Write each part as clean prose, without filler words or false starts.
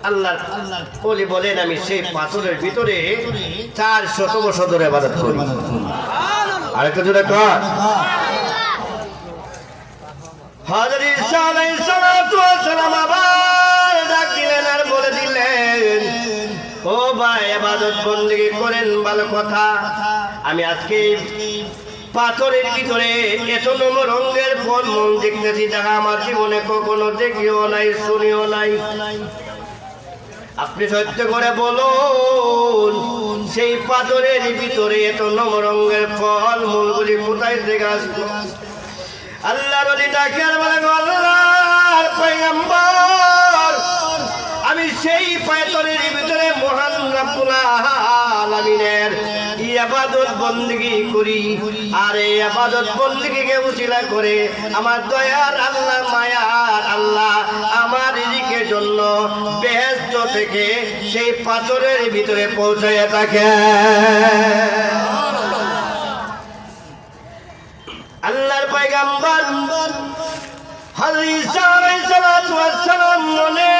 আল্লাহর ওলি বলেন আমি সেই পাথরের ভিতরে 400 বছর ধরে ইবাদত করি। আরেকটা জোরে কর। হযরত ঈসা আলাইহিস সালাতু ওয়াস সালাম আবার ডাক দিলেন আর বলে দিলেন, ও ভাই ইবাদত বندگی করেন ভালো কথা, আমি আজকে পাথরের ভিতরে এত নম্র রঙের ফল মন দেখতেছি যা আমার জীবনে কখনো দেখিও নাই শুনিও নাই। আপনি সত্য করে বলুন সেই পাথরের ভিতরে এত নম্র রঙের ফল মূলগুলি কোথায় থেকে আসলো? আল্লাহর ওলি ডাকে আর বলে, আল্লাহর পয়গম্বর আমি সেই পাথরের ভিতরে মহান রব্বুল আলামিনের ইবাদত বندگی করি, আর এই ইবাদত বندگিকে উসিলা করে আমার দয়ার আল্লাহ মায়ার আল্লাহ আমার রিজিকের জন্য বেহেশত থেকে সেই পাথরের ভিতরে পৌঁছায় থাকে। আল্লাহর পয়গম্বর হযরত ঈসা আলাইহিস সালাতু ওয়াস সালাম মনে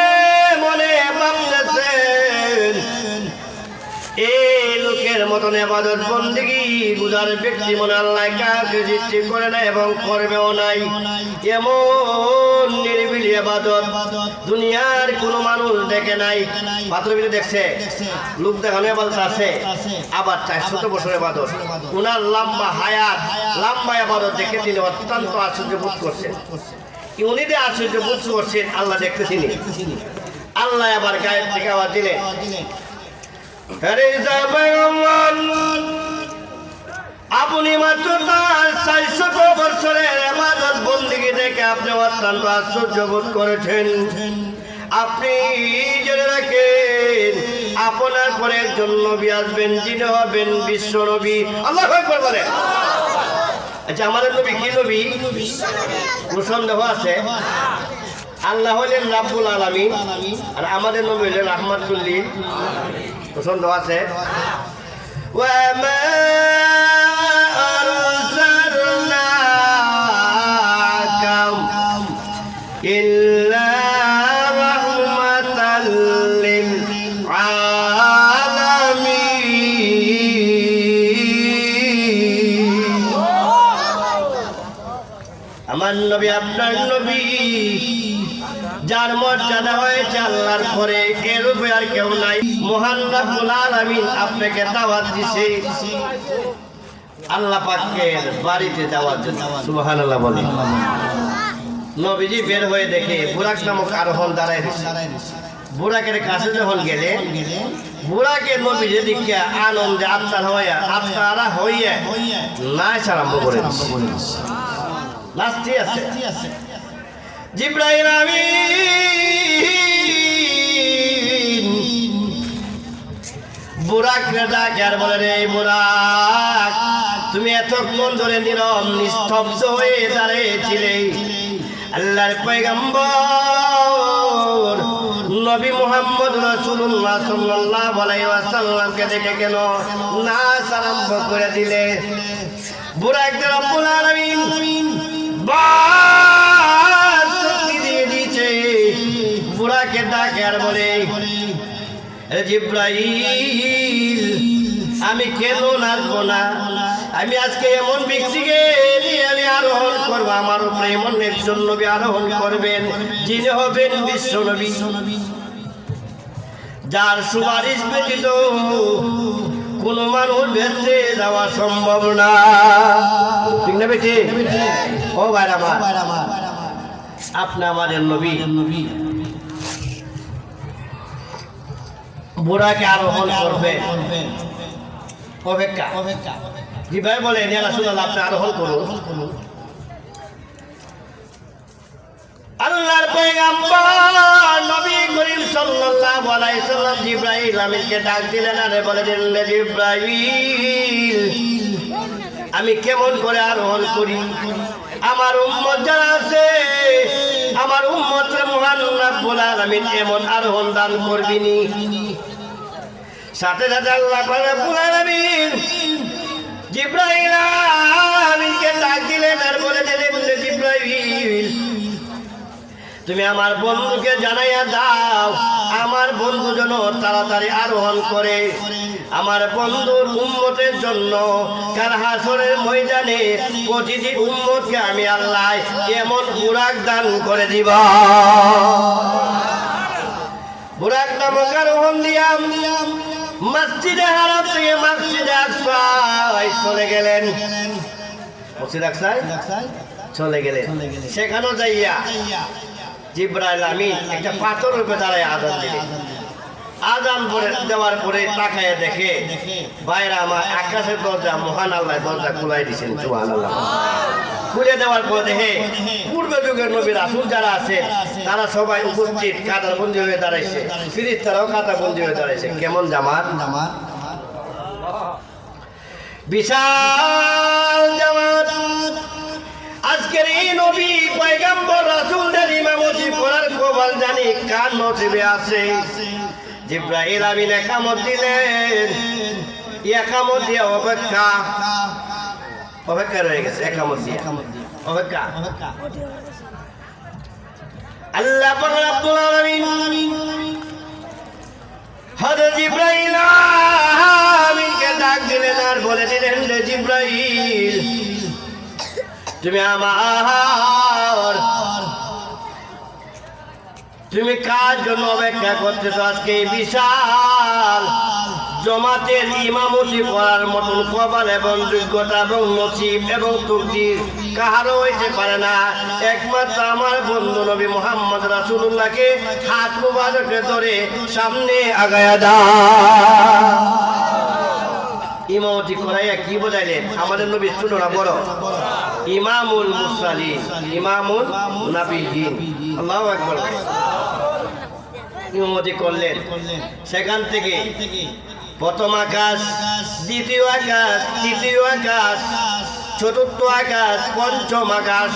মনে ভাবতেছেন, এই লোকের মতন ইবাদত বندگی বুঝার ব্যক্তি মনে আল্লাহ কাউকে সৃষ্টি করে না এবং করবেও নাই। এমন নিরিবিলি ইবাদত দুনিয়ার কোনো মানুষ দেখে নাই। পাথরের ভিতরে দেখছে, লোক দেখানো ইবাদত আছে, আবার 400 বছর ইবাদত। উনার লম্বা হায়াত, লম্বা ইবাদত দেখে তিনি অত্যন্ত আশ্চর্য বোধ করছেন। উনি যে আশ্চর্য বোধ করছেন আল্লাহ দেখতেছিনি। আল্লাহ আবার গায়ের থেকে আওয়াজ দিলেন, আপনি মাত্র 400 বছরের ইবাদত বندگی দেখে আপনি অত্যন্ত আশ্চর্য বোধ করেছেন। আপনি জেনে রাখেন আপনার পরে একজন নবী আসবেন, যিনি হবেন বিশ্ব নবী। আল্লাহু আকবার বলেন। আচ্ছা আমাদের নবী কি নবী? কোনো সন্দেহ আছে? আল্লাহ হলেন রাব্বুল আলামিন আর আমাদের নবী হলেন রাহমাতুল লিল আলামিন। সন্দেহ আছে? ওয়া মা আরসালনাকা ইল্লা রাহমাতাল লিল আলামিন। আমার নবী আপনার নবী, যার মর্যাদা হয়েছে আল্লাহর পরে, এর উপরে আর কেউ নাই। মহান রব্বুল আলামিন আপনাকে দাওয়াত দিয়েছে আল্লাহ পাকের বাড়িতে যাওয়ার জন্য। সুবহানাল্লাহ বলেন। নবীজি বের হয়ে দেখে বুরাক নামক আরোহণ দাঁড়ায় রয়েছে। বুরাকের কাছে যখন গেলে বুরাকের নবীজি দেখে আনন্দে আত্মারা হইয়া নাচ আরম্ভ করে নাচতে আছে। জিবরাইল আমিন বুরাককে ডাকে আর বলে, রে বুরাক তুমি এতক্ষণ ধরে নীরব নিস্তব্ধ হয়ে দাঁড়িয়েছিলে, আল্লাহর পয়গম্বর নবী মুহাম্মদ রাসূলুল্লাহ সাল্লাল্লাহু আলাইহি ওয়াসাল্লামকে দেখে কেন নাচ আরম্ভ করে দিলে? বুরাক রব্বুল আলামিন বুরাকে ডাকে আর বলে, জিবরাইল আমি কেন নাচবো না? আমি আজকে এমন ব্যক্তিকে নিয়ে আমি আরোহণ করবো, আমার উপরে এমন একজন নবী আরোহণ করবেন যিনি হবেন বিশ্ব নবী, যার সুপারিশ ব্যতীত কোন মানুষ বেঁচে যাওয়া সম্ভব না। ঠিক না বেটি? ও ভাই আমার, আপনি আমাদের নবী। বুরাকে আরোহণ করবে অপেক্ষা। জিবরাইল বলেন, ইয়া রাসূলুল্লাহ আপনি আরোহণ করুন। আল্লাহর পয়গম্বর নবী করিম সাল্লাল্লাহু আলাইহি সাল্লাম জিবরাইল আমিনকে ডাক দিলেন আর বলে দিলেন, জিবরাইল আমি কেমন করে আরোহণ করি? আমার উম্মত যারা আছে, আমার উম্মতের মহান রব্বুল আলামিন এমন আরোহণ দান করবিনি। সাথে সাথে আল্লাহ রব্বুল আলামিন জিবরাইল আমিনকে ডাক দিলেন আর বলে দিলেন, জিবরাইল তুমি আমার বন্ধুকে জানাইয়া দাও, আমার যেন তাড়াতাড়ি আরোহণ করে আমার বন্ধুর উম্মতের জন্য কাল হাসরের ময়দানে প্রতিটি উম্মতকে আমি আল্লাহ এমন বুরাক দান করে দিব। বুরাক নামক আরোহণ দিয়াম মসজিদে হারাম থেকে মসজিদে আকসায় চলে গেলেন। মসজিদ আকসায় চলে গেলেন। সেখানেও যাইয়া জিবরাইল আমিন একটা পাথরের উপরে দাঁড়ায় আযান দিলেন। আযান পরে দেওয়ার পরে তাকায় দেখে বাইরে আমার আকাশের দরজা মহান আল্লাহ দরজা খুলাই দিয়েছেন। সুবহানাল্লাহ। খুলে দেওয়ার পর দেখে পূর্ব যুগের নবী রাসূল যারা আছে তারা সবাই উপস্থিত কাতারবন্দি হয়ে দাঁড়াইছে। ফেরেশতারাও কাতারবন্দি হয়ে দাঁড়াইছে। কেমন জামাত? বিশাল জামাত। আজকের এই নবী পয়গম্বর রাসূলদের ইমামতি করার কবল জানি কার নসিবে আছে। জিবরাইল আমিন একামত দিলেন। একামত দিয়ে অপেক্ষা রয়ে গেছে। একামত দিয়ে অপেক্ষা। আল্লাহ পাক রব্বুল আলামিন হযরত জিবরাইল আমিনকে ডাক দিলেন আর বলে দিলেন যে জিবরাইল তুমি কার জন্য অপেক্ষা করতেছ? আজকে এই বিশাল জমাতের ইমামতি করার মতন কপাল এবং যোগ্যতা এবং নসিব এবং তকদীর কাহারও হইতে পারে না, একমাত্র আমার বন্ধু নবী মুহাম্মদ রাসূলুল্লাহকে হাত মুবারকে ধরে সামনে আগায়া দাও। ইমামতি করাইয়া কি বোঝাইলেন? আমাদের নবী ছোট না বড়? ইমামুল মুরসালিন, ইমামুল নাবিয়্যিন। আল্লাহু আকবার। ইমামতি করলেন। সেখান থেকে প্রথম আকাশ, দ্বিতীয় আকাশ, তৃতীয় আকাশ, চতুর্থ আকাশ, পঞ্চম আকাশ,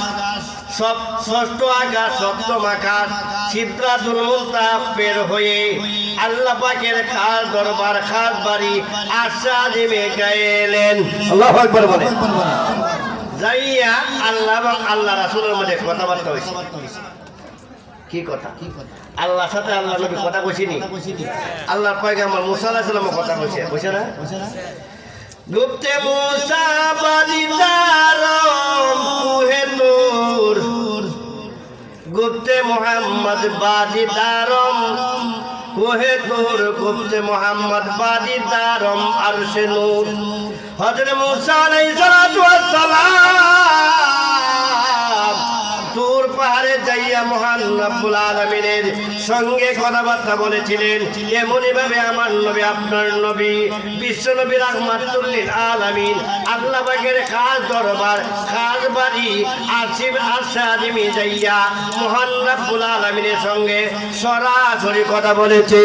ষষ্ঠ আকাশ, সপ্তম আকাশ, সিদরাতুল মুনতাহা পের হয়ে আল্লাহ পাকের খাস দরবার, খাস বাড়ি আরশে আজিমে গেলেন। আল্লাহু আকবার বলেন। যাইয়া আল্লাহ এবং আল্লাহ রাসূলের মধ্যে কথাবার্তা হয়েছে। কি কথা? আল্লাহর সাথে আল্লাহ নবী কথা কইছিনি? আল্লাহর পয়গম্বর মুসা আলাইহিস সালাম কথা কইছে, কইছে না? গুপ্তে মুসা বাদিদারম কুহে নূর, গুপ্তে মুহাম্মদ বাদিদারম কুহে নূর, গুপ্তে মুহাম্মদ বাদিদারম আরশে নূর। হযরত মুসা আলাইহিস সালাম তুর পাহাড়ে যাইয়া মহান রব্বুল আলামিনের সঙ্গে কথাবার্তা বলেছিলেন। এমনই ভাবে আমার নবী, আপনার নবী, বিশ্ব নবী রাহমাতুল লিল আলামিন, আল্লাহ পাকের খাস দরবার, খাস বাড়ি আরশে আজিমে যাইয়া মহান রব্বুল আলামিনের সঙ্গে সরাসরি কথা বলেছে।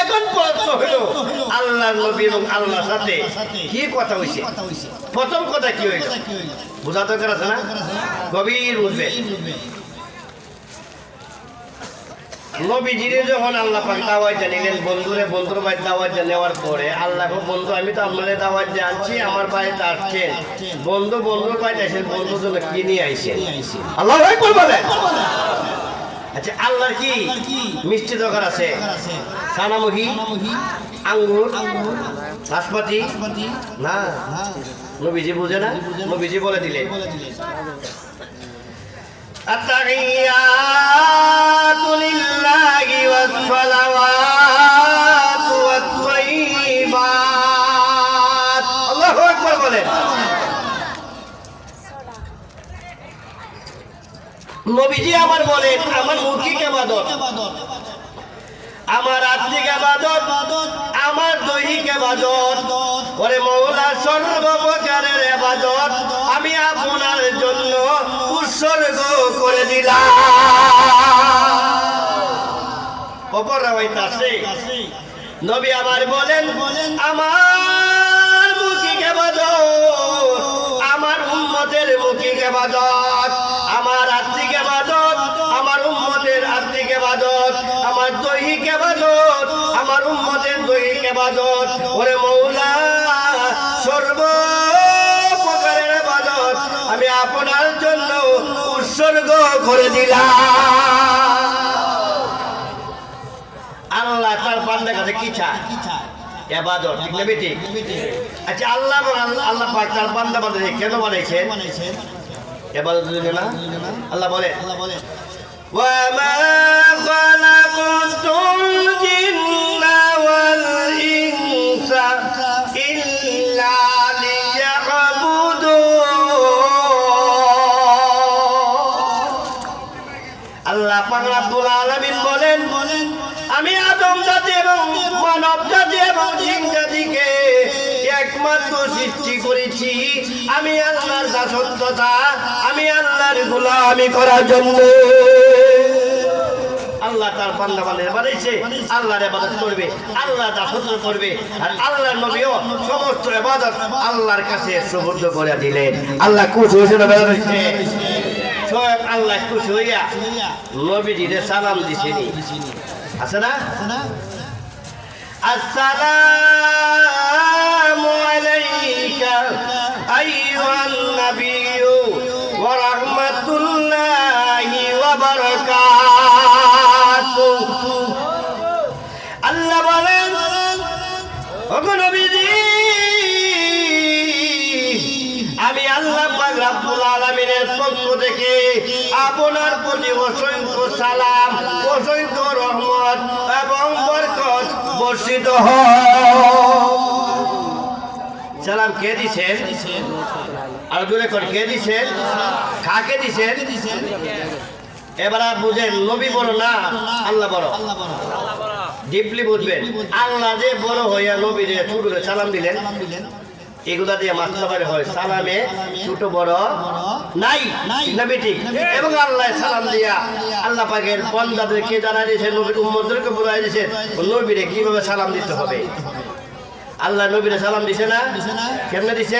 এখন প্রশ্ন হলো আল্লাহর নবী এবং আল্লাহর সাথে কি কথা হইছে? প্রথম কথা কি হইল? বুঝা দরকার আছে না? গভীর বুঝবে। নবীজিরে যখন আল্লাহ পাক দাওয়াত জানিলেন, বন্ধুর বাড়িতে দাওয়াত নেওয়ার পরে আল্লাহ বন্ধু আমি তো আপনাদের দাওয়াত জানছি, আমার বাড়িতে আসছেন, বন্ধুর বাড়িতে আসেন, বন্ধুর জন্য কি নিয়ে আইছেন? আল্লাহু আকবার বলেন। আচ্ছা, আল্লাহর কি মিষ্টি দরকার আছে? সানামুখী, আঙ্গুর, নাশপাতি না? নবীজি বুঝে না? নবীজি বলে দিলে আত্তাহিয়াতু লিল্লাহি ওয়াস সালাওয়াতু ওয়াত তাইয়্যিবাত। আল্লাহু আকবার বলেন। নবীজি আমার বলেন, আমার মৌখিক ইবাদত, আমার আত্মিক ইবাদত, আমার দৈহিক ইবাদত, ওরে মওলা সর্বপ্রকারের ইবাদত আমি আপনার জন্য উৎসর্গ করে দিলাম। অপর রাওয়ায়াত আছে নবী আমার বলেন, আমার মৌখিক ইবাদত, আমার উম্মতের মৌখিক ইবাদত, আমার আত্মিক ইবাদত, আমার উম্মতের আত্মিক ইবাদত, আমার দৈহিক ইবাদত, আমার উম্মতের দৈহিক ইবাদত, ওরে মওলা সর্বপ্রকারের ইবাদত আমি আপনার জন্য উৎসর্গ করে দিলাম। বান্দার কাছে কি চায়? ইবাদত, ঠিক না বেটি? আচ্ছা আল্লাহ আল্লাহ পাক তার বান্দা বান্দাদের কেন বানাইছেন? ইবাদতের জন্য না? আল্লাহ বলে ওয়া মা খালাকতুল জিন্না ওয়াল ইনসা ইল্লা আল্লাহ পাক রব্বুল আলামিন বলেন আমি আদম জাতি এবং মানব জাতি এবং জিন জাতিকে একমাত্র সৃষ্টি করেছি আমি আল্লাহর দাসত্বতা আমি আল্লাহর গোলামি করার জন্য। আল্লাহ তার বান্দা বান্দাদের বানাইছে আল্লাহর ইবাদত করবে, আল্লাহর দাসত্ব করবে। আর আল্লাহর নবীও সমস্ত ইবাদত আল্লাহর কাছে সুবর্দ করে দিলেন। আল্লাহ খুশি হয়েছে না বেজার হয়েছে? স্বয়ং আল্লাহ খুশি হইয়া নবীজিরে সালাম দিছেনি, আছে না? আসসালামু আলাইকা আইয়ুহান নাবিয়্যু ওয়া রাহমাতুল্লাহি ওয়া বারাকাতুহু। আল্লাহ বলেন ওগো নবীজি আমি আল্লাহ পাক রব্বুল আলামিনের পক্ষ থেকে আপনার প্রতি অসংখ্য সালাম অসংখ্য রহমত এবং বরকত বর্ষিত হোক। সালাম কে দিছেন? আর জোরে করে কে দিছেন? কাকে দিছেন? এবার বুঝেন নবী বড় না আল্লাহ বড়? ডিপলি বুঝবেন। আল্লাহ যে বড় হইয়া নবী যে ছোট সালাম দিলেন এগুলা দিয়ে মাত্রাবারে হয়। সালামে ছোট বড় নাই না বেটি? এবং আল্লাহ সালাম দিয়া আল্লাহ পাকের বান্দাদেরকে জানাই দিয়েছে, নবীর উম্মতদেরকে বোঝাই দিয়েছে নবীরে কিভাবে সালাম দিতে হবে। আল্লাহ নবীরে সালাম দিছে না? কেমনে দিছে?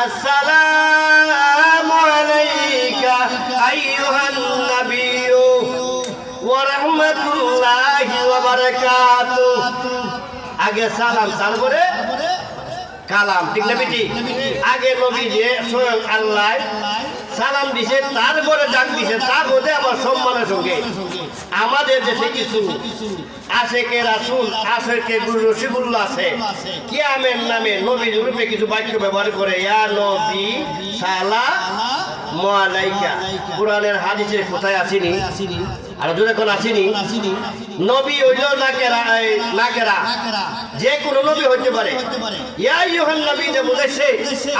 আসসালামু আলাইকা আইয়ুহান নাবিয়্যু ওয়া রাহমাতুল্লাহি ওয়া বারাকাতুহু। আগে সালাম তারপরে কালাম, ঠিক না বেটি? আগে নবী যে স্বয়ং আল্লাহ সালাম দিছে তারপরে ডাক দিছে, তার মধ্যে আবার সম্মানের সঙ্গে আমাদের দেশে কিছু আশেকে রাসূল আশেকে গুরু রসিকুল্লাহ আছে কিয়ামের নামে নবী রূপে কিছু বাক্য ব্যবহার করে ইয়া নবী সালামু আলাইকা। কোরআনের হাদিসের কোথায় আসেনি? আর যদি কোন আসেনি? নবী হইল নাকেরা, যে কোনো নবী হইতে পারে। ইয়া আইয়ুহান নবী যে বুঝাইছে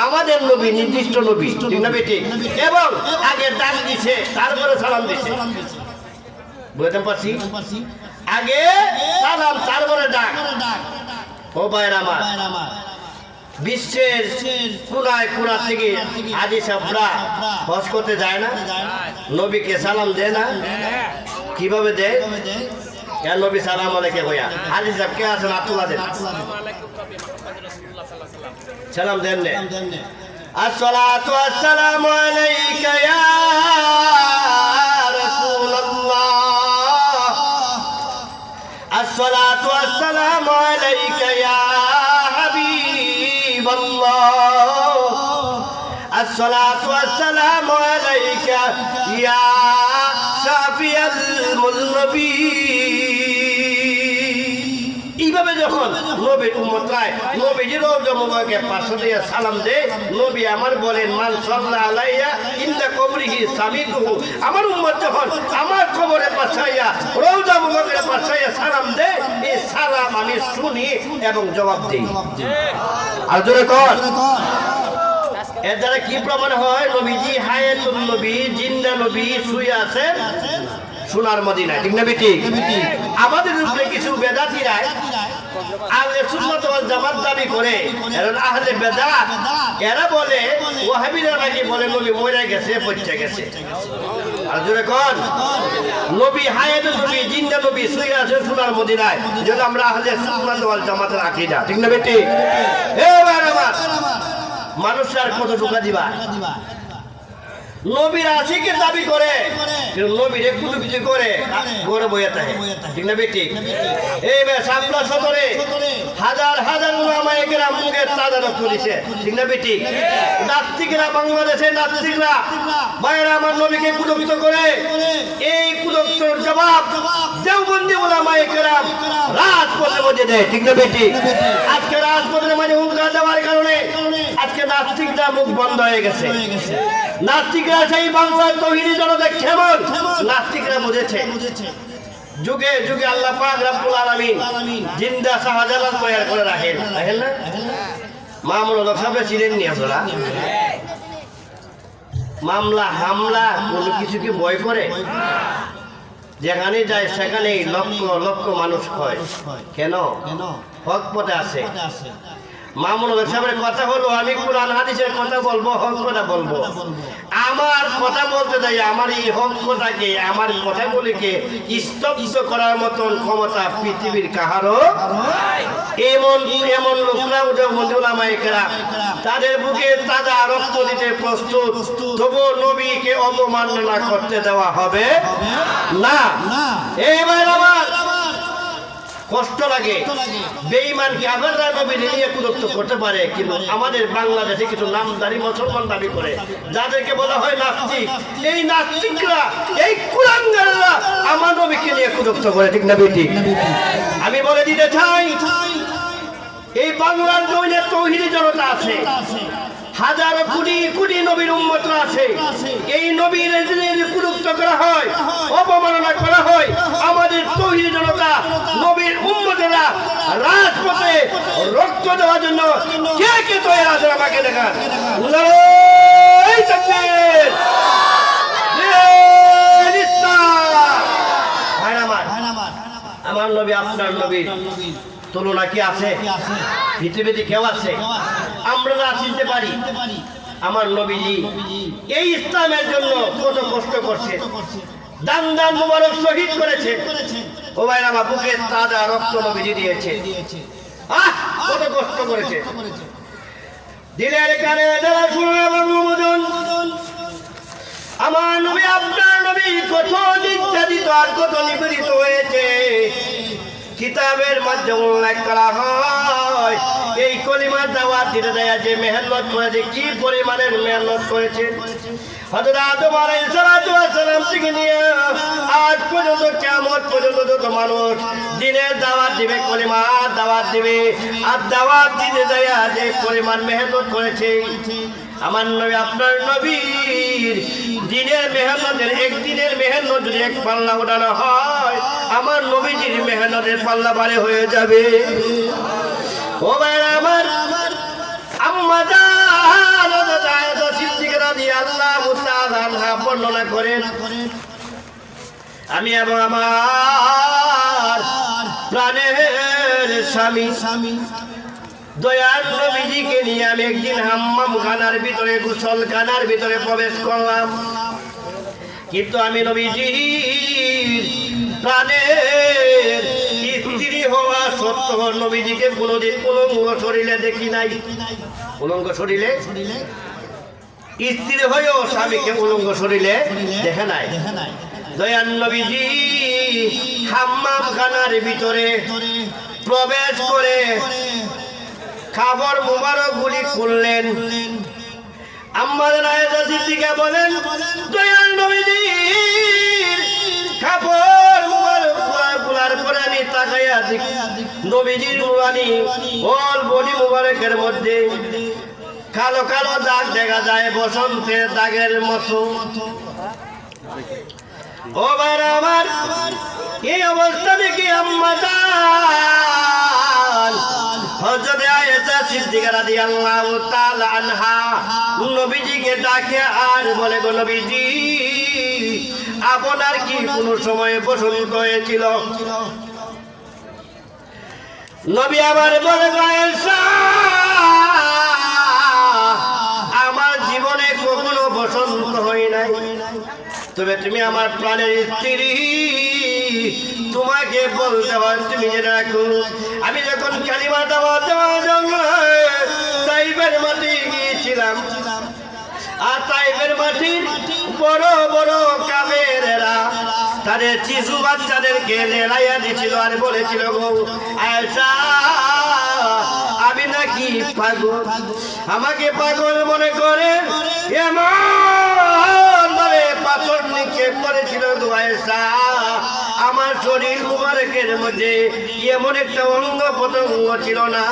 আমাদের নবী নির্দিষ্ট নবী, ঠিক না বেটি? এবং আগে ডাক দিছে তারপরে সালাম দিছে। বুঝতে পারছি? আগে সালাম তারপরে ডাক। ও ভাইরা আমার, বিশ্বের কোনায় কোনা থেকে হাজী সাহেবরা হজ করতে যায় না? নবীকে সালাম দেয় না? কিভাবে দেয়? নবী সালাম আলাইকা হইয়া হাজী সাহেব কে আছেন আব্দুল্লাহ দেন সালাম দেন নে। আসসালাতু ওয়াসসালামু আলাইকা ইয়া রাসূলুল্লাহ, আসসালাতু ওয়াসসালামু আলাইকা ইয়া হাবিবাল্লাহ, আসসালাতু ওয়াসসালামু আলাইকা ইয়া শাফিয়াল মুযনিবিন। এইভাবে যখন নবীর উম্মতরা নবীজির রওজা মুবারকে পাশে দিয়ে সালাম দেয়, নবী আমার বলেন মান সাল্লাল্লাহু আলাইহি ইনদা কবরিহি সামিতুহু। আমার উম্মত যখন আমার কবরে পাশাইয়া রওজা মুবারকের পাশাইয়া সালাম দেয়, এই সালাম আমি শুনি এবং জবাব দেই। আর জোরে কর। এর দ্বারা কি প্রমাণ হয়? নবীজি হায়াতুন নবী, জিন্দা নবী শুয়ে আছেন সোনার মদিনায়, ঠিক না বেটি? আমাদের উপরে কিছু বেদাতীরা আহলে সুন্নাত ওয়াল জামাত দাবি করে, এরা আহলে বেদাত। এরা বলে ওয়াহাবীরা নাকি বলে নবী মরে গেছে, পচে গেছে। আর জোরে কোন নবী হায়াতুন নবী, জিন্দা নবী শুয়ে আছেন সোনার মদিনায়, যেটা আমরা আহলে সুন্নাত ওয়াল জামাতের আকীদা, ঠিক না বেটি? এ বাবা মানুষ আর কত টাকা দিবা? নবীর আশিকের দাবি করে নবীর একটু কিছু করে গড়ে বইয়া থাকে ঠিক না বেটি এই সামলা সদরে হাজার হাজার উলামায়ে কেরাম মুখের তাজা রক্ত দিছে ঠিক না বেটি নাস্তিকরা বাংলাদেশে নাস্তিকরা ভাইরা আমার নবীকে কুলুপ্ত করে এই কুলুপ্তর জবাব দেওবন্দি উলামায়ে কেরাম রাজপথে বসে দেয় ঠিক না বেটি আজকে রাজপথের মাঝে হুঙ্কার দেওয়ার কারণে আজকে নাস্তিকরা মুখ বন্ধ হয়ে গেছে নাস্তিকরা সেই বাংলার তৌহিদি জনতা কেমন নাস্তিকরা বুঝেছে যুগে যুগে আল্লাহ পাক রব্বুল আলামিন জিন্দা শাহজালাল তৈরি করে রাখেন না মামুনুল হক সাহেব ছিলেন নি আসলে মামলা হামলা কোনো কিছু কি ভয় করে যেখানে যায় সেখানেই লক্ষ লক্ষ মানুষ হয় কেন হক পথে আছে মামুনুল হক সাহেবের কথা হলো আমি কুরআন হাদিসের কথা বলবো হক কথা বলবো আমার কথা বলতে যাই আমার এই হক কথাকে আমার কথাগুলিকে স্তব্ধ করার মতন ক্ষমতা পৃথিবীর কাহারও এমন এমন লোকরা উলামায়ে কেরাম তাদের বুকে তাজা রক্ত দিতে প্রস্তুত তবু নবীকে অবমাননা করতে দেওয়া হবে না এইবার আমার কষ্ট লাগে বেঈমান কাফেররা নবীকে নিয়ে কুলুপ্ত করতে পারে কিন্তু আমাদের বাংলাদেশে কিছু নামদারি মুসলমান দাবি করে যাদেরকে বলা হয় নাস্তিক এই নাস্তিকরা এই কুলাঙ্গাররা আমার নবীকে নিয়ে কুলুপ্ত করে ঠিক না বেটি আমি বলে দিতে চাই এই বাংলার জমিনে তৌহিদি জনতা আছে হাজারো কোটি কোটি নবীর উম্মতরা আছে এই নবীর কুলুপ্ত করা হয় অবমাননা করা হয় আমাদের তৌহিদি জনতা নবীর উম্মতেরা রাজপথে রক্ত দেওয়ার জন্য কে কে তৈরি আছে আমাকে দেখান নারায়ে তাকবীর আমার নবী আপনার নবী তুলনা কি আছে পৃথিবীতে কেউ আছে আমরা না চিনতে পারি আমার নবীজি এই ইসলামের জন্য কত কষ্ট করছে দান দান মুবারক শহীদ করেছে ও ভাই আমার বুকে তাজা রক্ত নবীজি দিয়েছে কত কষ্ট করেছে দিলের কানে যারা শুনে বঙ্গবন্ধু আমার নবী আপনার নবী কত নির্যাতিত আর কত নিপীড়িত হয়েছে কিতাবের মাধ্যমে উল্লেখ করা হয় এই কলিমার দাওয়াত দিতে দেয়া যে মেহনত করেছে কি পরিমাণের মেহনত করেছে হযরত আদম আলাইহিস সালাম থেকে নিয়ে আজ পর্যন্ত কিয়ামত পর্যন্ত যত মানুষ দিনের দাওয়াত দিবে কলিমার দাওয়াত দিবে আর দাওয়াত দিতে দেয়া যে পরিমাণ মেহনত করেছে আমার নবী আপনার নবীর দিনের মেহনতের একদিনের মেহনত যদি এক পাল্লা উঠানো হয় আমার নবীজির মেহনতের পাল্লা বারে হয়ে যাবে ও ভাই আমার আম্মা জান আয়েশা সিদ্দিকা রাদিয়াল্লাহু তাআলা আনহা বর্ণনা করেন আমি এবং আমার প্রাণের স্বামী দয়ার নবীজিকে নিয়ে আমি একদিন হাম্মাম খানার ভিতরে গোসলখানার ভিতরে প্রবেশ করলাম কিন্তু আমি নবীজির প্রাণের স্ত্রী হওয়া সত্ত্বেও নবীজিকে কোনোদিন উলঙ্গ শরীরে দেখি নাই উলঙ্গ শরীরে স্ত্রী হয়েও স্বামীকে উলঙ্গ শরীরে দেখে নাই দয়ার নবীজি হাম্মাম খানার ভিতরে প্রবেশ করে খাবার মুবারক গুলি খুললেন আম্মা আয়েশা সিদ্দিকা বলেন দয়াল নবীজির খাবার মুবারক খোলার পরে আমি তাকাইয়া দেখি নবীজির নুরানি ওল বডি মুবারকের মধ্যে কালো কালো দাগ দেখা যায় বসন্তের দাগের মতো ও ভাই আমার এই অবস্থা দেখি আম্মা জান হযরত আয়েশা সিদ্দিকা রাদিয়াল্লাহু তাআলা আনহা নবীজিকে ডাকে আর বলে গো নবীজি আপনার কি কোনো সময় বসন্ত হয়েছিল নবী আবার বলে আয়েশা আমার জীবনে কখনো বসন্ত হয় নাই তবে তুমি আমার প্রাণের স্ত্রী তোমাকে বলতে হয় তুমি জেনে রাখো আমি যখন কালিমা দেওয়ার জন্য তাইফের মাঠে গিয়েছিলাম আর তাইফের মাটির বড় বড় কাফেররা তাদের শিশু বাচ্চাদেরকে লেলাইয়া দিছিল আর বলেছিল গো আয়েশা আমি নাকি পাগল, আমাকে পাগল মনে করে এমন ভাবে পাথর নিক্ষেপ করেছিল গো আয়েশা, আমার শরীর মুবারকের মধ্যে এমন একটা অঙ্গ প্রত্যঙ্গ ছিল না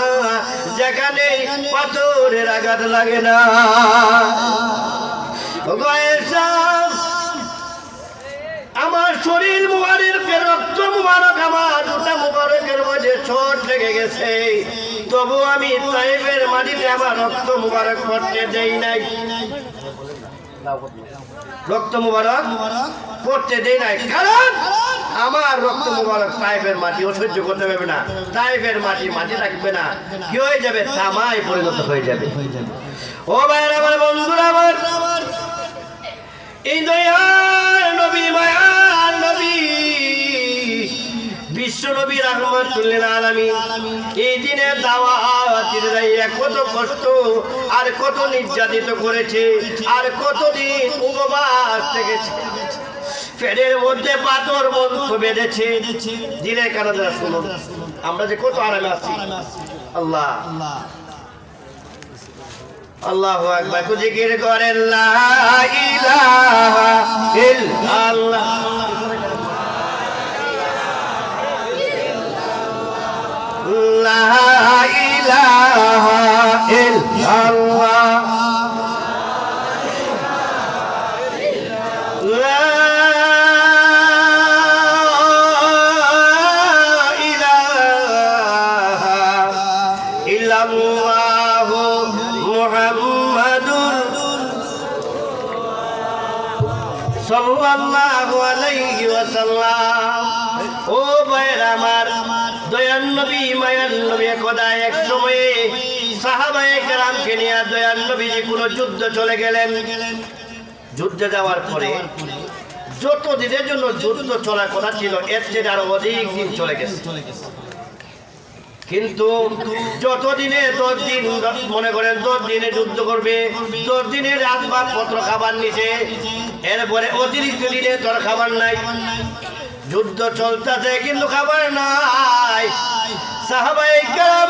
যেখানে পাথরের আঘাত লাগে না। আমার শরীর মুবারকের রক্ত মুবারক আমার দুটা মুবারকের মধ্যে ছোট লেগে গেছে, তবু আমি তাইফের মাটিতে আমার রক্ত মুবারক পড়তে দেই নাই, রক্ত মুবারক পড়তে দেই নাই, কারণ আমার রক্ত মুবারক তাইফের মাটি ও সহ্য করতে পারবে না। তাইফের মাটি মাটি রাখবে না, কি হয়ে যাবে? তামায় পরিণত হয়ে যাবে। ও ভাইরা আমার, বন্ধুরা আমার, এই দয়ার নবী মায়ার নবী বিশ্ব নবী রাহমাতুল্লিল আলামিন এই দিনে দাওয়াত দিতে যাইয়া কত কষ্ট আর কত নির্যাতিত করেছে আর কতদিন উপবাস থেকেছে, পেটের মধ্যে পাথর বন্ধ বেঁধেছে। দিনের কারণে শুনুন আমরা যে কত আরামে আছি। আল্লাহ আল্লাহু আকবার, জিকির করেন লা ইলাহা ইল্লাল্লাহ, লা ইলাহা ইল্লাল্লাহ, লা ইলাহা ইল্লাল্লাহ মুহাম্মাদুর সাল্লাল্লাহু আলাইহি ওয়াসাল্লাম। ও ভাইরা আমার, দয়ার নবী মায়ার নবী একদা এক সময়ে সাহাবায়ে কেরামকে নিয়ে দয়ার নবীজি কোনো যুদ্ধ চলে গেলেন। যুদ্ধে যাওয়ার পরে যত দিনের জন্য যুদ্ধ চলার কথা ছিল এর চেয়ে আরো অধিক দিন চলে গেছে, কিন্তু যতদিনে 10 দিন মনে করেন 10 দিনে যুদ্ধ করবে, 10 দিনের আসবাবপত্র খাবার নিচে, এরপরে অতিরিক্ত দিনে তোর খাবার নাই, যুদ্ধ চলতেছে কিন্তু খাবার নাই। সাহাবায়ে কেরাম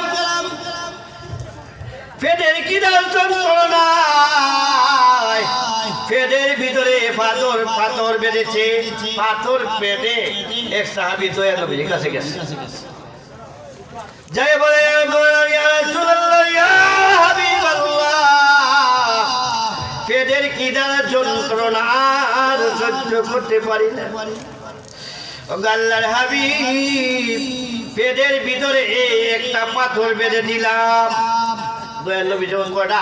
পেটের খিদার যন্ত্রণায় পেটের ভিতরে পাথর বেঁধেছে, পাথর পেটে এক সাহাবী দয়ার নবীর কাছে গেছে, যাই বলে ইয়া রাসূলুল্লাহ ইয়া হাবিবাল্লাহ, পেটের খিদার যন্ত্রণা আর সহ্য করতে পারি না, আল্লাহর হাবিব পেটের ভিতরে একটা পাথর বেঁধে দিলাম। দয়ার নবী যখন কটা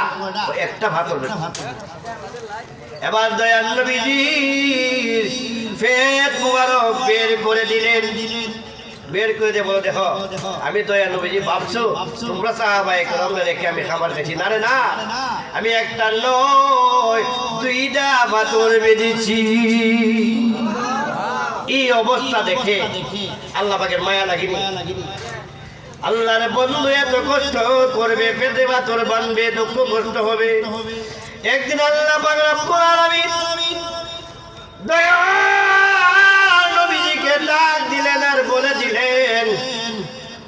একটা পাথর, এবার দয়ার নবীজি পেট মুবারক বের করে দিলেন, বের করে দিয়ে বলো দেখো আমি দয়ার নবীজি, ভাবছো তোমরা সাহাবায়ে কেরাম রেখে আমি খাবার খেয়েছি? না রে না, আমি একটা নয় 2টা পাথর বেঁধেছি। এই অবস্থা দেখে আল্লাহ পাকের মায়া লাগেনি? আল্লাহর বন্ধু এত কষ্ট করবে, পেটে পাথর বানবে, দুঃখ কষ্ট হবে। একদিন আল্লাহ পাক রব্বুল আলামিন দয়ার নবীজিকে ডাক দিলেন আর বলে দিলেন,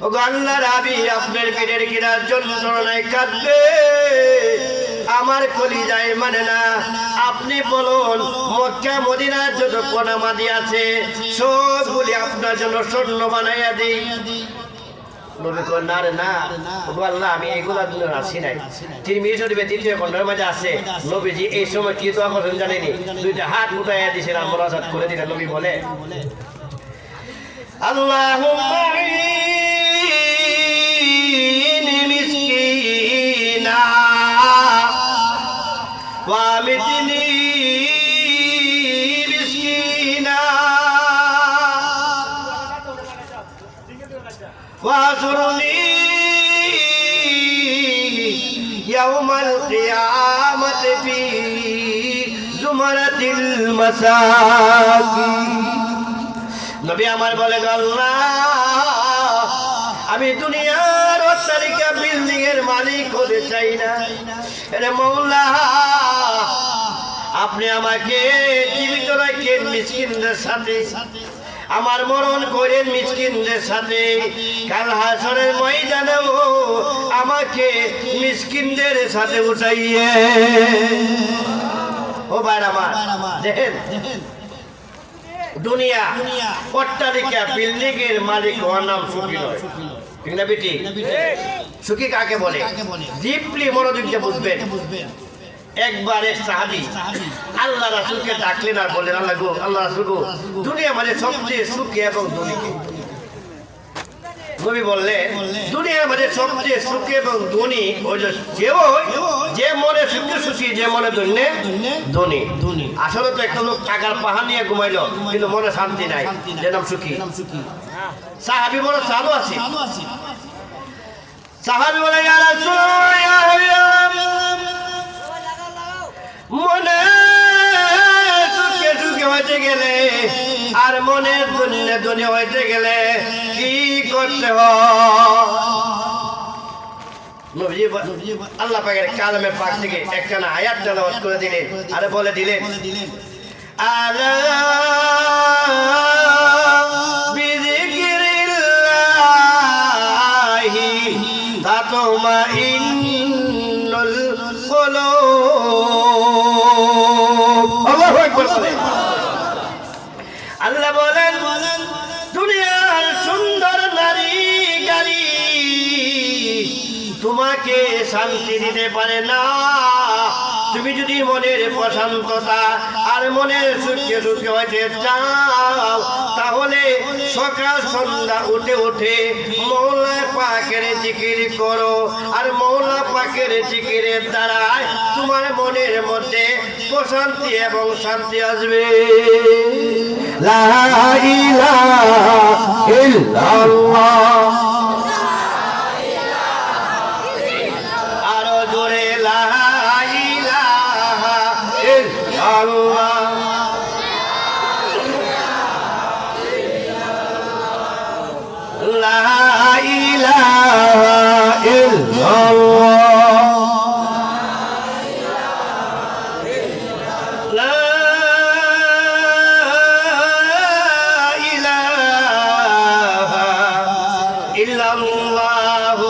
ও আল্লাহর হাবিব আপনার পেটের খিদার যন্ত্রণায় কাঁদবে, আমার কলিজায় মানে না, আপনি বলুন মক্কা মদিনার যত কোনামাদি আছে সবগুলি আপনার জন্য স্বর্ণ বানাইয়া দিই। নবী কয় না রে না, আল্লাহ আমি এগুলা আসি নাই। তিরমিজি শরীফে 3য় খণ্ডের মাঝে আছে নবীজি এই সময় কি দোয়া করেন জানেনি? 2টা হাত উঠাইয়া দিয়েছেন আর মোনাজাত করে দিলেন। নবী বলে আল্লাহুম্মা ইনি মিসকিনা ওয়া মিতনি মিসকিনা واحشرني يوم القيامة في زمرة المساكين। নবী আমার বলে আল্লাহ আমি দুনিয়ার অট্টালিকা বিল্ডিং এর মালিক হতে চাই না, আরে মওলা আপনি আমাকে জীবিত রাখেন মিসকিনদের সাথে, আমার মরণ করেন মিসকিনদের সাথে, কাল হাসরের ময়দানেও আমাকে মিসকিনদের সাথে উঠাইয়ে। ও ভাইরা আমার, দেখেন দুনিয়া অট্টালিকা বিল্ডিং এর মালিক হওয়ার নাম সুখী নয়, ঠিক না বেটি? সুখী কাকে বলে ডিপলি মনোযোগ দিয়ে বুঝবেন। একবার এক সাহাবী আল্লাহ রাসূলকে ডাকলেন আর বললেন, আল্লাহ গো, আল্লাহ রাসূল গো, দুনিয়া মানে সবচেয়ে সুখী এবং ধনীকে। নবী বললেন, দুনিয়ার মাঝে সবচেয়ে সুখী এবং ধনী ওই যে মনে সুখী সুখী, যে মনে ধনী। আসলে তো একটা লোক টাকার পাহাড় নিয়ে ঘুমাইলো কিন্তু মনে শান্তি নাই, যে নাম সুখী। সাহাবী বড় চালু আছে, সাহাবী বলে, ইয়া রাসূলুল্লাহ, মনে সুখে সুখে হইতে গেলে আর মনের ধনী হইতে গেলে কি করতে হয়? আল্লাহ পাকের কালামের পাক থেকে একখানা আয়াত তেলাওয়াত করে দিলেন আর বলে দিলেন, আলা বিযিকরিল্লাহি তাতমাইন্নুল কুলুব। আল্লাহু আকবার। আল্লাহ বলেন, দুনিয়ার সুন্দর নারী গাড়ি তোমাকে শান্তি দিতে পারে না। তুমি যদি মনের প্রশান্ততা আর মনের সুখে সুখে হইতে চাও, তাহলে সকাল সন্ধ্যা উঠে উঠে মওলা পাকের জিকির করো, আর মওলা পাকের জিকিরের দ্বারা তোমার মনের মধ্যে প্রশান্তি এবং শান্তি আসবে। লা ইলাহা ইল্লাল্লাহ, আরো জোরে লা ইলাহা ইল্লাল্লাহ। লা ইলাহা ইল্লাল্লাহ, লা ইলাহা ইল্লাল্লাহু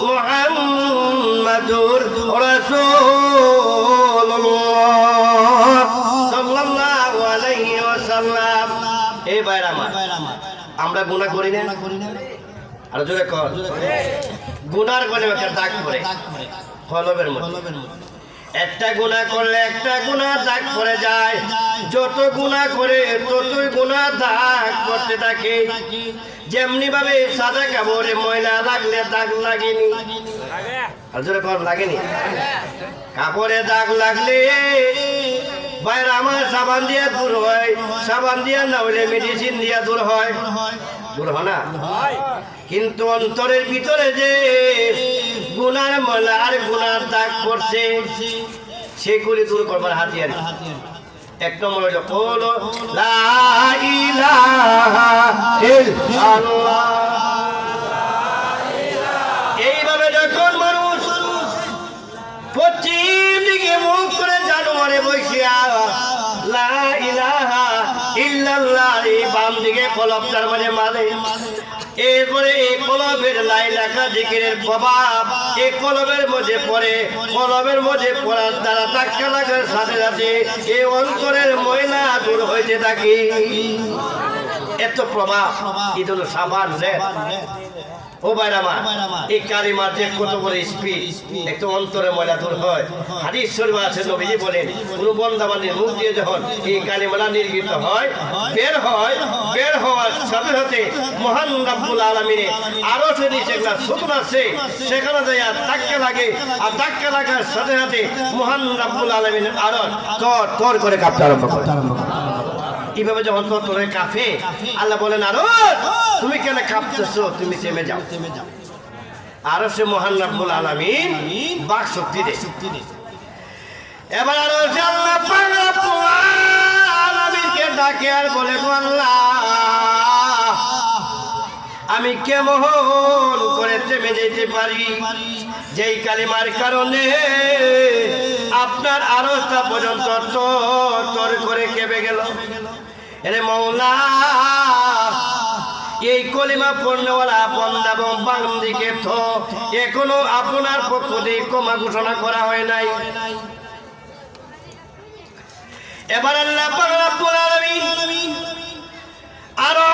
মুহাম্মাদুর রাসূলুল্লাহ সাল্লাল্লাহু আলাইহি ওয়াসাল্লাম। এই ভাইরা আমার, আমরা গুনাহ করি না? আর জোরে কর, গুনার গলে একটা দাগ পড়ে কলবের মধ্যে। একটা গুনাহ করলে একটা গুনাহ দাগ পড়ে যায়, যত গুনাহ করে ততই গুনাহ দাগ পড়তে থাকে। যেমনি ভাবে সাদা কাপড়ে ময়লা লাগলে দাগ লাগেনি, আর জোরে কর লাগেনি? কাপড়ে দাগ লাগলে বাইরে আমার সাবান দিয়ে দূর হয়, সাবান দিয়ে না হইলে মেডিসিন দিয়ে দূর হয়, দূর হয় না? কিন্তু অন্তরের ভিতরে যে গুনার ময়লা আর গুনার দাগ পড়ছে, সেগুলি দূর করবার হাতিয়ার এক নম্বর হলো লা ইলাহা ইল্লাল্লাহ। এইভাবে যখন মানুষ পশ্চিম দিকে মুখ করে জানুয়ারে বসিয়া লা ইলাহা ইল্লাল্লাহ এই বাম দিকে কলবটার মাঝে মারে, এরপরে এই কলবের লাই লেখা জিকিরের প্রভাব এই কলবের মধ্যে পড়ে, কলবের মধ্যে পড়ার দ্বারা ধাক্কা লাগার সাথে সাথে এই অন্তরের ময়লা দূর হইতে থাকে। এত প্রভাব, এটা হলো সাবান রে। ও ভাইরা আমার, এই কালিমার যে কত বড় স্পিড, একটু অন্তরে ময়লা দূর হয়। হাদিস শরীফে আছে, নবীজি বলেন, কোন বান্দাবান্দির মুখ দিয়ে যখন এই কালিমাটা নির্গিত হয়, বের হওয়ার সাথে সাথে মহান রব্বুল আলামিনের আরশ এর নিচে একটা সুতন আছে, সেখানে যায় ধাক্কা লাগে, আর ধাক্কা লাগার সাথে সাথে মহান রব্বুল আলামিনের আরশ তর করে কাঁপতে আরম্ভ করে। এইভাবে যখন তোরে কাঁপে, আল্লাহ বলেন, আরশ তুমি কেন কাঁপতেছো, তুমি থেমে যাও। আরো সে মহান রব্বুল আলামিন বাক শক্তি দেয়। এবার আরো সে আল্লাহ পাক রব্বুল আলামিনকে ডাকে আর বলে, আল্লাহ আমি কেমন করে থেমে যেতে পারি, যেই কালিমার কারণে আপনার আরশটা পর্যন্ত তর করে কেঁপে গেল। এরে মওলা, এই কলিমা পড়নেওয়ালা বান্দা এবং বান্দিকে তো এখনো আপনার পক্ষ থেকে ক্ষমা ঘোষণা করা হয় নাই। এবার আল্লাহ পাক রব্বুল আলামিন আরো